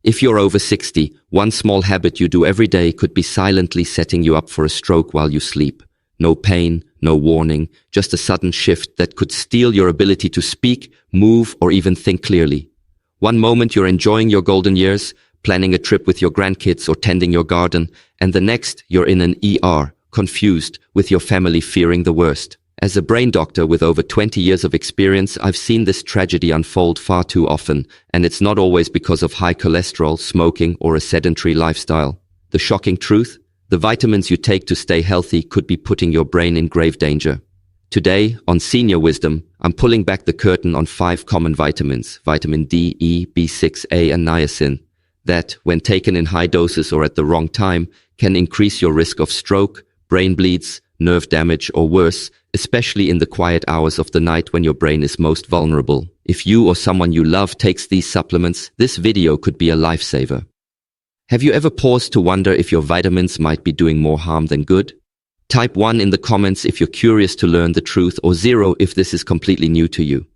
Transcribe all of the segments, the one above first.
If you're over 60, one small habit you do every day could be silently setting you up for a stroke while you sleep. No pain, no warning, just a sudden shift that could steal your ability to speak, move, or even think clearly. One moment you're enjoying your golden years, planning a trip with your grandkids or tending your garden, and the next you're in an ER, confused, with your family fearing the worst. As a brain doctor with over 20 years of experience, I've seen this tragedy unfold far too often, and it's not always because of high cholesterol, smoking, or a sedentary lifestyle. The shocking truth? The vitamins you take to stay healthy could be putting your brain in grave danger. Today, on Senior Wisdom, I'm pulling back the curtain on 5 common vitamins, vitamin D, E, B6A, and niacin, that, when taken in high doses or at the wrong time, can increase your risk of stroke, brain bleeds, nerve damage, or worse, especially in the quiet hours of the night when your brain is most vulnerable. If you or someone you love takes these supplements, this video could be a lifesaver. Have you ever paused to wonder if your vitamins might be doing more harm than good? Type 1 in the comments if you're curious to learn the truth, or 0 if this is completely new to you.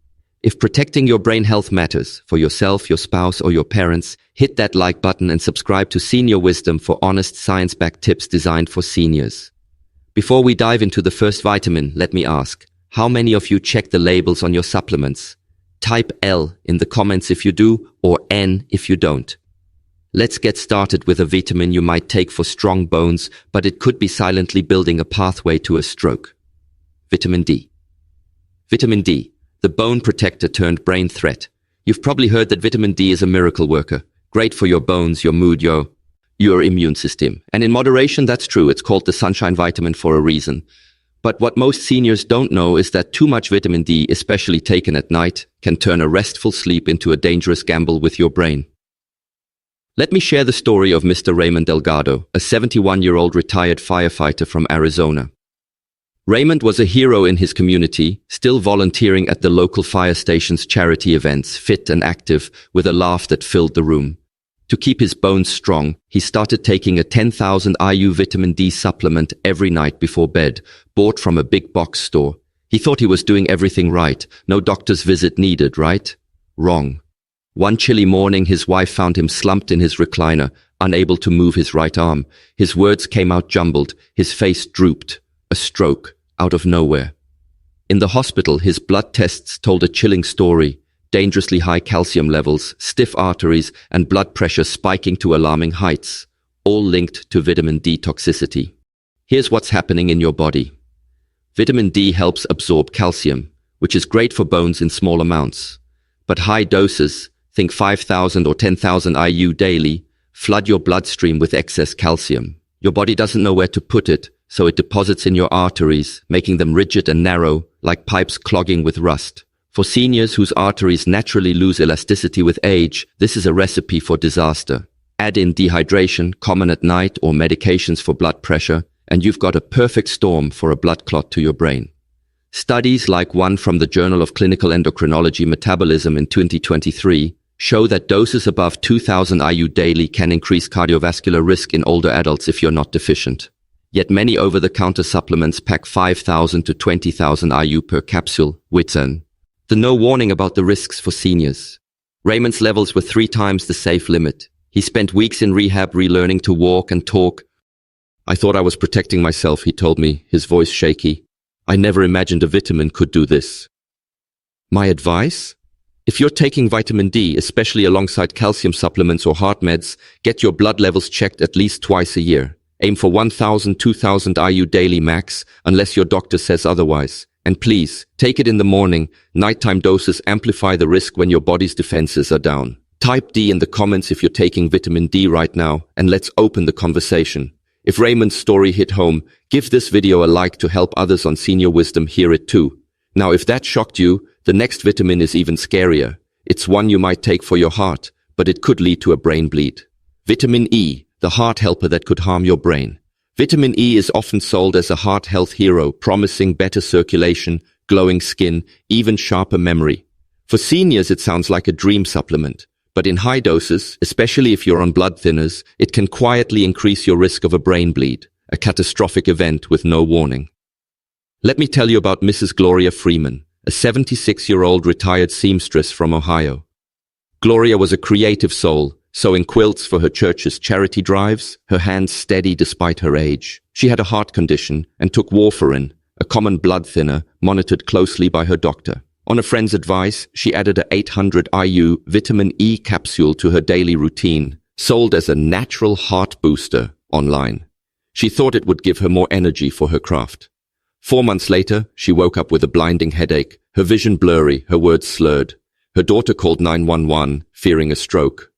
If protecting your brain health matters, for yourself, your spouse, or your parents, hit that like button and subscribe to Senior Wisdom for honest science-backed tips designed for seniors. Before we dive into the first vitamin, let me ask, how many of you check the labels on your supplements? Type L in the comments if you do, or N if you don't. Let's get started with a vitamin you might take for strong bones, but it could be silently building a pathway to a stroke. Vitamin D. Vitamin D, the bone protector turned brain threat. You've probably heard that vitamin D is a miracle worker. Great for your bones, your mood, your immune system. And in moderation, that's true. It's called the sunshine vitamin for a reason. But what most seniors don't know is that too much vitamin D, especially taken at night, can turn a restful sleep into a dangerous gamble with your brain. Let me share the story of Mr. Raymond Delgado, a 71-year-old retired firefighter from Arizona. Raymond was a hero in his community, still volunteering at the local fire station's charity events, fit and active, with a laugh that filled the room. To keep his bones strong, he started taking a 10,000 IU vitamin D supplement every night before bed, bought from a big box store. He thought he was doing everything right. No doctor's visit needed, right? Wrong. One chilly morning, his wife found him slumped in his recliner, unable to move his right arm. His words came out jumbled. His face drooped. A stroke, out of nowhere. In the hospital, his blood tests told a chilling story. Dangerously high calcium levels, stiff arteries, and blood pressure spiking to alarming heights, all linked to vitamin D toxicity. Here's what's happening in your body. Vitamin D helps absorb calcium, which is great for bones in small amounts. But high doses, think 5,000 or 10,000 IU daily, flood your bloodstream with excess calcium. Your body doesn't know where to put it, so it deposits in your arteries, making them rigid and narrow, like pipes clogging with rust. For seniors whose arteries naturally lose elasticity with age, this is a recipe for disaster. Add in dehydration, common at night, or medications for blood pressure, and you've got a perfect storm for a blood clot to your brain. Studies like one from the Journal of Clinical Endocrinology Metabolism in 2023 show that doses above 2,000 IU daily can increase cardiovascular risk in older adults if you're not deficient. Yet many over-the-counter supplements pack 5,000 to 20,000 IU per capsule, Whitson. The no warning about the risks for seniors. Raymond's levels were 3 times the safe limit. He spent weeks in rehab relearning to walk and talk. I thought I was protecting myself, he told me, his voice shaky. I never imagined a vitamin could do this. My advice? If you're taking vitamin D, especially alongside calcium supplements or heart meds, get your blood levels checked at least twice a year. Aim for 1,000, 2,000 IU daily max, unless your doctor says otherwise. And please, take it in the morning. Nighttime doses amplify the risk when your body's defenses are down. Type D in the comments if you're taking vitamin D right now, and let's open the conversation. If Raymond's story hit home, give this video a like to help others on Senior Wisdom hear it too. Now, if that shocked you, the next vitamin is even scarier. It's one you might take for your heart, but it could lead to a brain bleed. Vitamin E, the heart helper that could harm your brain. Vitamin E is often sold as a heart health hero, promising better circulation, glowing skin, even sharper memory. For seniors, it sounds like a dream supplement. But in high doses, especially if you're on blood thinners, it can quietly increase your risk of a brain bleed, a catastrophic event with no warning. Let me tell you about Mrs. Gloria Freeman, a 76-year-old retired seamstress from Ohio. Gloria was a creative soul, sewing quilts for her church's charity drives, her hands steady despite her age. She had a heart condition and took warfarin, a common blood thinner, monitored closely by her doctor. On a friend's advice, she added a 800 IU vitamin E capsule to her daily routine, sold as a natural heart booster online. She thought it would give her more energy for her craft. 4 months later, she woke up with a blinding headache, her vision blurry, her words slurred. Her daughter called 911, fearing a stroke.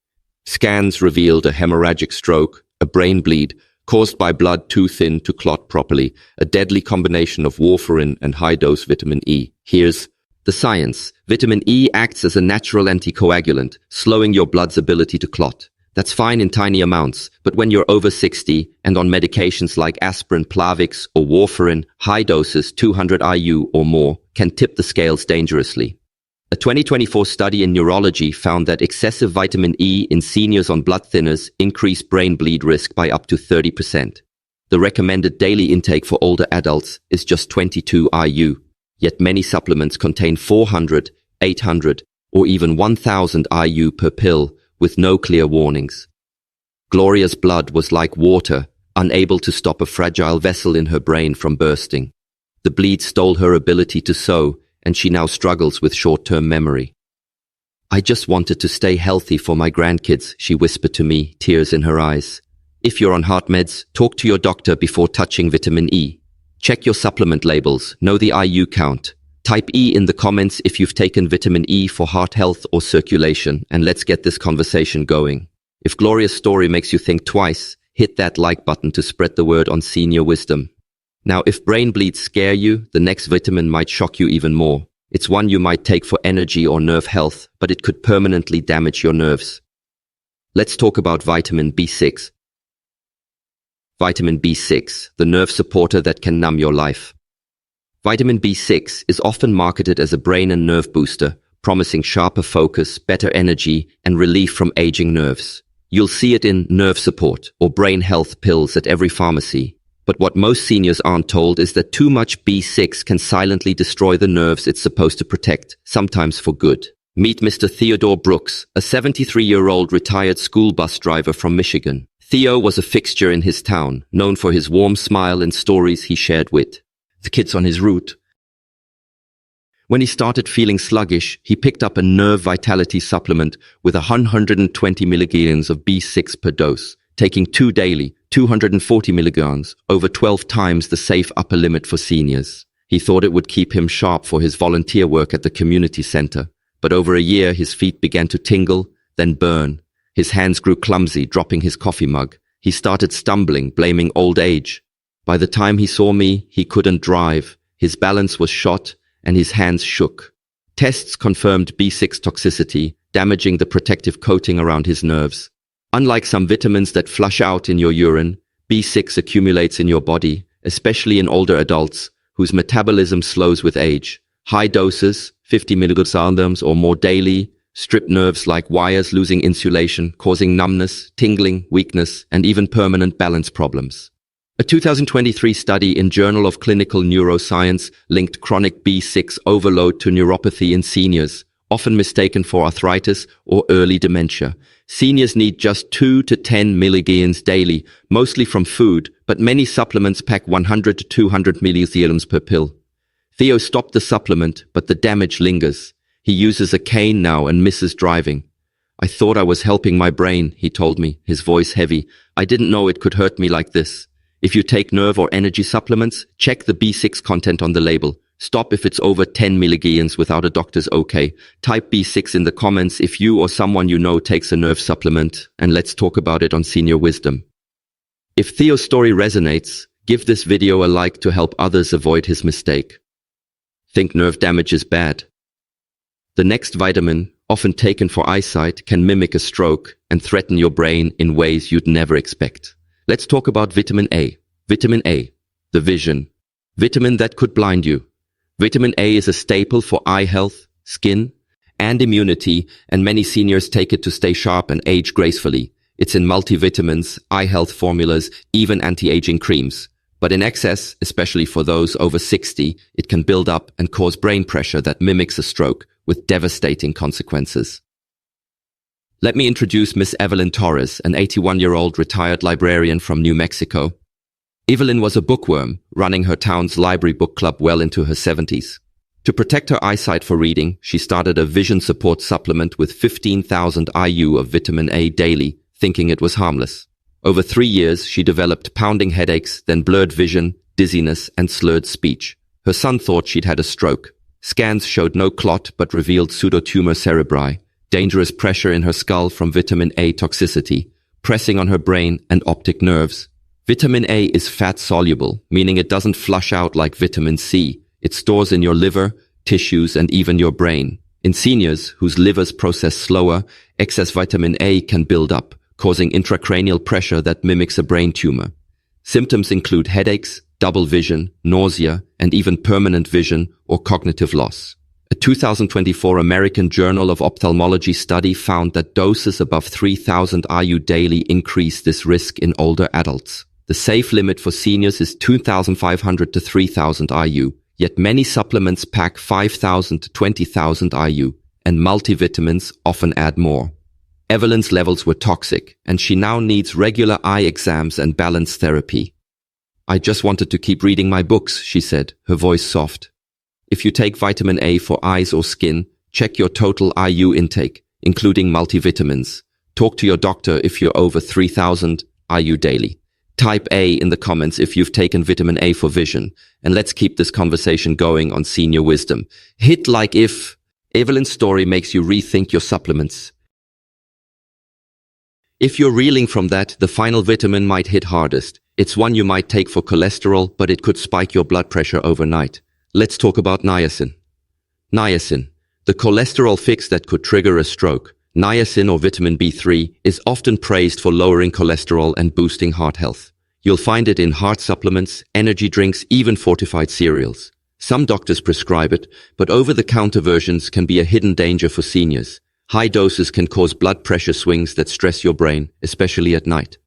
Scans revealed a hemorrhagic stroke, a brain bleed, caused by blood too thin to clot properly, a deadly combination of warfarin and high-dose vitamin E. Here's the science. Vitamin E acts as a natural anticoagulant, slowing your blood's ability to clot. That's fine in tiny amounts, but when you're over 60 and on medications like aspirin, Plavix, or warfarin, high doses, 200 IU or more, can tip the scales dangerously. A 2024 study in neurology found that excessive vitamin E in seniors on blood thinners increased brain bleed risk by up to 30%. The recommended daily intake for older adults is just 22 IU, yet many supplements contain 400, 800, or even 1000 IU per pill, with no clear warnings. Gloria's blood was like water, unable to stop a fragile vessel in her brain from bursting. The bleed stole her ability to sew, and she now struggles with short-term memory. "I just wanted to stay healthy for my grandkids," she whispered to me, tears in her eyes. If you're on heart meds, talk to your doctor before touching vitamin E. Check your supplement labels, know the IU count. Type E in the comments if you've taken vitamin E for heart health or circulation, and let's get this conversation going. If Gloria's story makes you think twice, hit that like button to spread the word on senior wisdom. Now, if brain bleeds scare you, the next vitamin might shock you even more. It's one you might take for energy or nerve health, but it could permanently damage your nerves. Let's talk about vitamin B6. Vitamin B6, the nerve supporter that can numb your life. Vitamin B6 is often marketed as a brain and nerve booster, promising sharper focus, better energy, and relief from aging nerves. You'll see it in nerve support or brain health pills at every pharmacy. But what most seniors aren't told is that too much B6 can silently destroy the nerves it's supposed to protect, sometimes for good. Meet Mr. Theodore Brooks, a 73-year-old retired school bus driver from Michigan. Theo was a fixture in his town, known for his warm smile and stories he shared with the kids on his route. When he started feeling sluggish, he picked up a nerve vitality supplement with 120 milligrams of B6 per dose, taking 2 daily, 240 milligrams, over 12 times the safe upper limit for seniors. He thought it would keep him sharp for his volunteer work at the community center, but over a year his feet began to tingle, then burn. His hands grew clumsy, dropping his coffee mug. He started stumbling, blaming old age. By the time he saw me, he couldn't drive. His balance was shot, and his hands shook. Tests confirmed B6 toxicity, damaging the protective coating around his nerves. Unlike some vitamins that flush out in your urine, B6 accumulates in your body, especially in older adults, whose metabolism slows with age. High doses, 50 milligrams or more daily, strip nerves like wires losing insulation, causing numbness, tingling, weakness, and even permanent balance problems. A 2023 study in Journal of Clinical Neuroscience linked chronic B6 overload to neuropathy in seniors, often mistaken for arthritis or early dementia. Seniors need just 2 to 10 milligrams daily, mostly from food, but many supplements pack 100 to 200 milligrams per pill. Theo stopped the supplement, but the damage lingers. He uses a cane now and misses driving. "I thought I was helping my brain," he told me, his voice heavy. "I didn't know it could hurt me like this." If you take nerve or energy supplements, check the B6 content on the label. Stop if it's over 10 milligrams without a doctor's okay. Type B6 in the comments if you or someone you know takes a nerve supplement, and let's talk about it on Senior Wisdom. If Theo's story resonates, give this video a like to help others avoid his mistake. Think nerve damage is bad? The next vitamin, often taken for eyesight, can mimic a stroke and threaten your brain in ways you'd never expect. Let's talk about vitamin A. Vitamin A, the vision. Vitamin that could blind you. Vitamin A is a staple for eye health, skin, and immunity, and many seniors take it to stay sharp and age gracefully. It's in multivitamins, eye health formulas, even anti-aging creams. But in excess, especially for those over 60, it can build up and cause brain pressure that mimics a stroke, with devastating consequences. Let me introduce Miss Evelyn Torres, an 81-year-old retired librarian from New Mexico. Evelyn was a bookworm, running her town's library book club well into her 70s. To protect her eyesight for reading, she started a vision support supplement with 15,000 IU of vitamin A daily, thinking it was harmless. Over 3 years, she developed pounding headaches, then blurred vision, dizziness, and slurred speech. Her son thought she'd had a stroke. Scans showed no clot but revealed pseudotumor cerebri, dangerous pressure in her skull from vitamin A toxicity, pressing on her brain and optic nerves. Vitamin A is fat-soluble, meaning it doesn't flush out like vitamin C. It stores in your liver, tissues, and even your brain. In seniors, whose livers process slower, excess vitamin A can build up, causing intracranial pressure that mimics a brain tumor. Symptoms include headaches, double vision, nausea, and even permanent vision or cognitive loss. A 2024 American Journal of Ophthalmology study found that doses above 3,000 IU daily increase this risk in older adults. The safe limit for seniors is 2,500 to 3,000 IU. Yet many supplements pack 5,000 to 20,000 IU, and multivitamins often add more. Evelyn's levels were toxic, and she now needs regular eye exams and balance therapy. "I just wanted to keep reading my books," she said, her voice soft. If you take vitamin A for eyes or skin, check your total IU intake, including multivitamins. Talk to your doctor if you're over 3,000 IU daily. Type A in the comments if you've taken vitamin A for vision, and let's keep this conversation going on Senior Wisdom. Hit like if Evelyn's story makes you rethink your supplements. If you're reeling from that, the final vitamin might hit hardest. It's one you might take for cholesterol, but it could spike your blood pressure overnight. Let's talk about niacin. Niacin, the cholesterol fix that could trigger a stroke. Niacin, or vitamin B3, is often praised for lowering cholesterol and boosting heart health. You'll find it in heart supplements, energy drinks, even fortified cereals. Some doctors prescribe it, but over-the-counter versions can be a hidden danger for seniors. High doses can cause blood pressure swings that stress your brain, especially at night.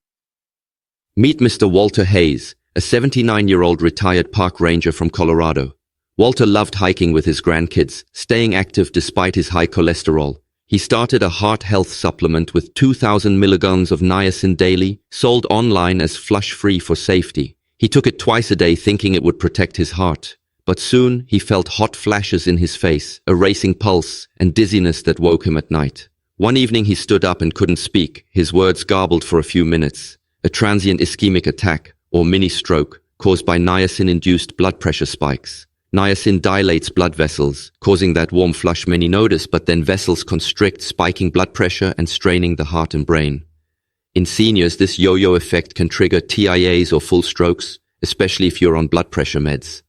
Meet Mr. Walter Hayes, a 79-year-old retired park ranger from Colorado. Walter loved hiking with his grandkids, staying active despite his high cholesterol. He started a heart health supplement with 2,000 milligrams of niacin daily, sold online as flush-free for safety. He took it twice a day thinking it would protect his heart. But soon he felt hot flashes in his face, a racing pulse, and dizziness that woke him at night. One evening he stood up and couldn't speak, his words garbled for a few minutes. A transient ischemic attack, or mini-stroke, caused by niacin-induced blood pressure spikes. Niacin dilates blood vessels, causing that warm flush many notice, but then vessels constrict, spiking blood pressure and straining the heart and brain. In seniors, this yo-yo effect can trigger TIAs or full strokes, especially if you're on blood pressure meds.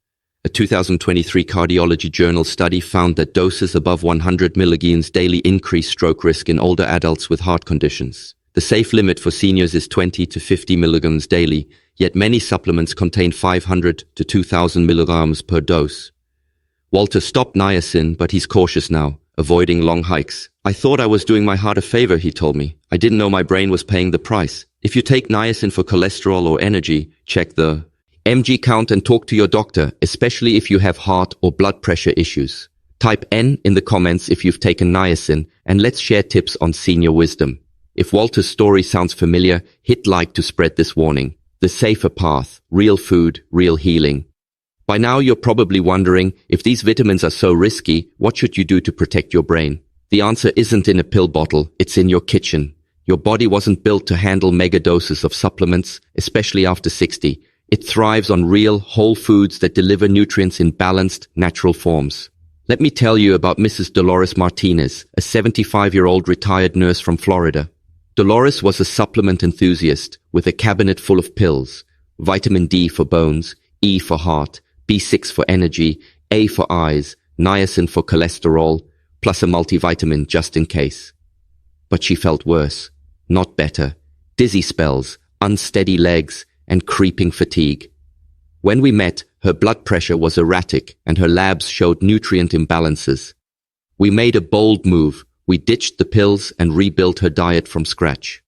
A 2023 Cardiology Journal study found that doses above 100 milligrams daily increase stroke risk in older adults with heart conditions. The safe limit for seniors is 20 to 50 milligrams daily, yet many supplements contain 500 to 2,000 milligrams per dose. Walter stopped niacin, but he's cautious now, avoiding long hikes. "I thought I was doing my heart a favor," he told me. "I didn't know my brain was paying the price." If you take niacin for cholesterol or energy, check the mg count and talk to your doctor, especially if you have heart or blood pressure issues. Type N in the comments if you've taken niacin, and let's share tips on senior wisdom. If Walter's story sounds familiar, hit like to spread this warning. The safer path, real food, real healing. By now you're probably wondering, if these vitamins are so risky, what should you do to protect your brain? The answer isn't in a pill bottle, it's in your kitchen. Your body wasn't built to handle mega doses of supplements, especially after 60. It thrives on real, whole foods that deliver nutrients in balanced, natural forms. Let me tell you about Mrs. Dolores Martinez, a 75-year-old retired nurse from Florida. Dolores was a supplement enthusiast with a cabinet full of pills. Vitamin D for bones, E for heart, B6 for energy, A for eyes, niacin for cholesterol, plus a multivitamin just in case. But she felt worse, not better. Dizzy spells, unsteady legs, and creeping fatigue. When we met, her blood pressure was erratic and her labs showed nutrient imbalances. We made a bold move. We ditched the pills and rebuilt her diet from scratch.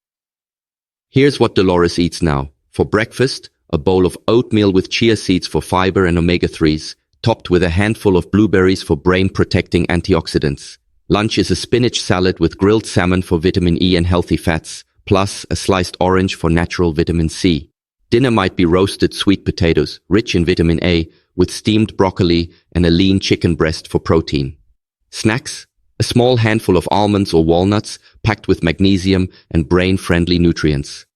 Here's what Dolores eats now. For breakfast, a bowl of oatmeal with chia seeds for fiber and omega-3s, topped with a handful of blueberries for brain-protecting antioxidants. Lunch is a spinach salad with grilled salmon for vitamin E and healthy fats, plus a sliced orange for natural vitamin C. Dinner might be roasted sweet potatoes, rich in vitamin A, with steamed broccoli and a lean chicken breast for protein. Snacks? A small handful of almonds or walnuts packed with magnesium and brain-friendly nutrients.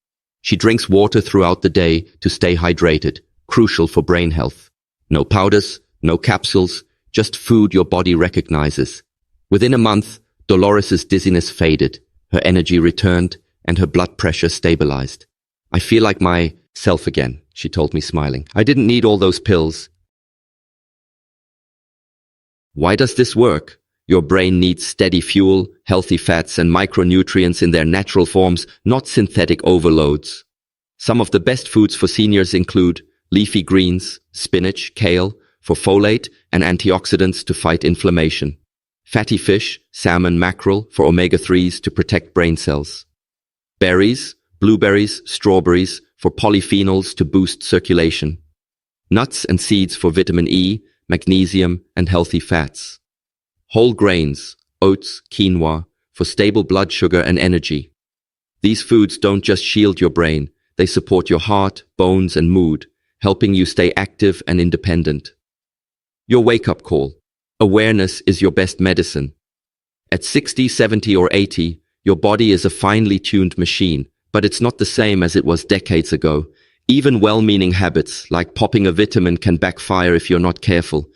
She drinks water throughout the day to stay hydrated, crucial for brain health. No powders, no capsules, just food your body recognizes. Within a month, Dolores's dizziness faded, her energy returned, and her blood pressure stabilized. "I feel like myself again," she told me, smiling. "I didn't need all those pills." Why does this work? Your brain needs steady fuel, healthy fats, and micronutrients in their natural forms, not synthetic overloads. Some of the best foods for seniors include leafy greens, spinach, kale, for folate and antioxidants to fight inflammation. Fatty fish, salmon, mackerel, for omega-3s to protect brain cells. Berries, blueberries, strawberries, for polyphenols to boost circulation. Nuts and seeds for vitamin E, magnesium, and healthy fats. Whole grains, oats, quinoa, for stable blood sugar and energy. These foods don't just shield your brain, they support your heart, bones, and mood, helping you stay active and independent. Your wake-up call. Awareness is your best medicine. At 60, 70, or 80, your body is a finely tuned machine, but it's not the same as it was decades ago. Even well-meaning habits, like popping a vitamin, can backfire if you're not careful.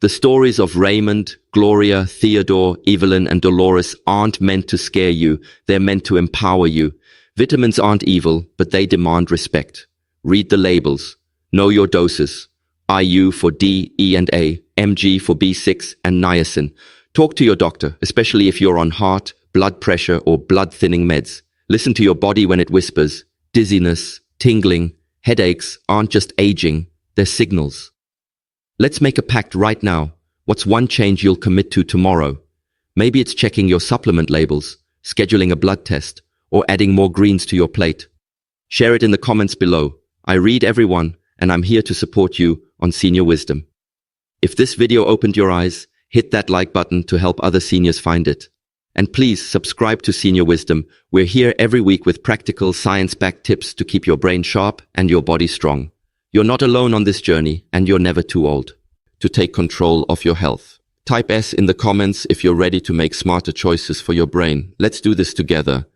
The stories of Raymond, Gloria, Theodore, Evelyn, and Dolores aren't meant to scare you, they're meant to empower you. Vitamins aren't evil, but they demand respect. Read the labels. Know your doses. IU for D, E, and A, mg for B6, and niacin. Talk to your doctor, especially if you're on heart, blood pressure, or blood-thinning meds. Listen to your body when it whispers. Dizziness, tingling, headaches aren't just aging, they're signals. Let's make a pact right now. What's one change you'll commit to tomorrow? Maybe it's checking your supplement labels, scheduling a blood test, or adding more greens to your plate. Share it in the comments below. I read everyone, and I'm here to support you on Senior Wisdom. If this video opened your eyes, hit that like button to help other seniors find it. And please subscribe to Senior Wisdom. We're here every week with practical, science-backed tips to keep your brain sharp and your body strong. You're not alone on this journey, and you're never too old to take control of your health. Type S in the comments if you're ready to make smarter choices for your brain. Let's do this together.